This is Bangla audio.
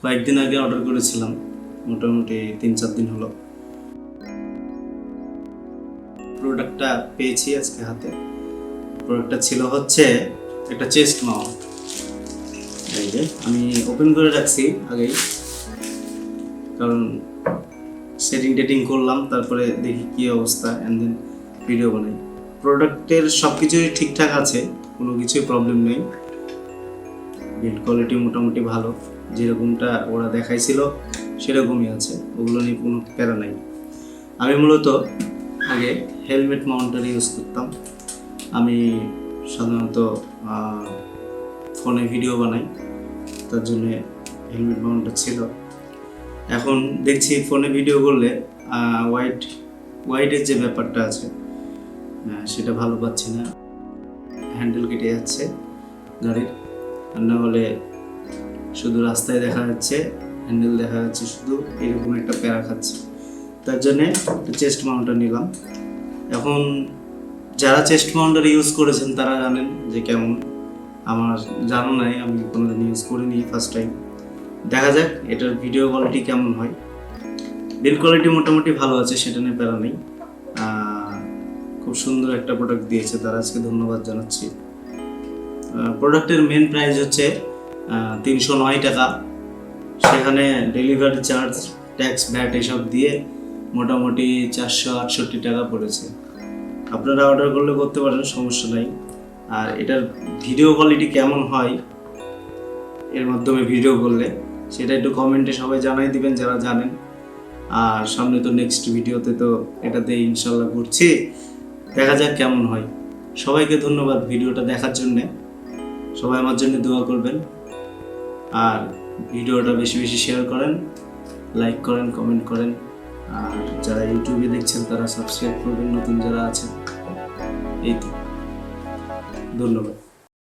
কয়েকদিন আগে অর্ডার করেছিলাম, মোটামুটি 3-4 দিন হলো। প্রোডাক্টটা পেয়েছি আজকে হাতে। প্রোডাক্টটা ছিল হচ্ছে একটা চেস্ট মাউন্ট। এই যে আমি ওপেন করে রাখছি আগেই, কারণ সেটিং করলাম, তারপরে দেখি কি অবস্থা, অ্যান্ড দেন ভিডিও বানাই। প্রোডাক্টের সব কিছুই ঠিকঠাক আছে, কোনো কিছুই প্রবলেম নেই। বিল্ড কোয়ালিটি মোটামুটি ভালো, যেরকমটা ওরা দেখাইছিল সেরকমই আছে, ওগুলো নিয়ে কোনো প্যারা নাই। আমি মূলত আগে হেলমেট মাউন্টার ইউজ করতাম। আমি সাধারণত ফোনে ভিডিও বানাই, তার জন্য হেলমেট মাউন্টার ছিল। এখন দেখছি ফোনে ভিডিও করলে ওয়াইডের যে ব্যাপারটা আছে সেটা ভালো পাচ্ছি না, হ্যান্ডেল কেটে যাচ্ছে গাড়ির, আর না হলে শুধু রাস্তায় দেখা যাচ্ছে হ্যান্ডেল দেখা যাচ্ছে শুধু, এরকম একটা প্যারা খাচ্ছে। তার জন্যে একটা চেস্ট মাউন্টার নিলাম। এখন যারা চেস্ট মাউন্টার ইউজ করেছেন তারা জানেন যে কেমন। আমার জানা নাই, আমি কোনোদিন ইউজ করিনি, ফার্স্ট টাইম। দেখা যাক এটার ভিডিও কোয়ালিটি কেমন হয়। বিল্ড কোয়ালিটি মোটামুটি ভালো আছে, সেটা নিয়ে প্যারা নেই। খুব সুন্দর একটা প্রোডাক্ট দিয়েছে তারা, আজকে ধন্যবাদ জানাচ্ছি। প্রোডাক্টের মেন প্রাইস হচ্ছে 309 টাকা। সেখানে ডেলিভারি চার্জ, ট্যাক্স, ভ্যাট এসব দিয়ে মোটামুটি 468 টাকা পড়েছে। আপনারা অর্ডার করলে করতে পারেন, সমস্যা নাই। আর এটার ভিডিও কোয়ালিটি কেমন হয় এর মাধ্যমে ভিডিও করলে, সেটা একটু কমেন্টে সবাই জানাই দিবেন যারা জানেন। আর সামনে তো নেক্সট ভিডিওতে তো এটাতে ইনশাল্লাহ করছি, দেখা যাক কেমন হয়। সবাইকে ধন্যবাদ ভিডিওটা দেখার জন্যে। সবাই আমার জন্য দোয়া করবেন, আর ভিডিওটা বেশি বেশি শেয়ার করেন, লাইক করেন, কমেন্ট করেন। আর যারা ইউটিউবে দেখছেন তারা সাবস্ক্রাইব করবেন, নতুন যারা আছেন। এই তো, ধন্যবাদ।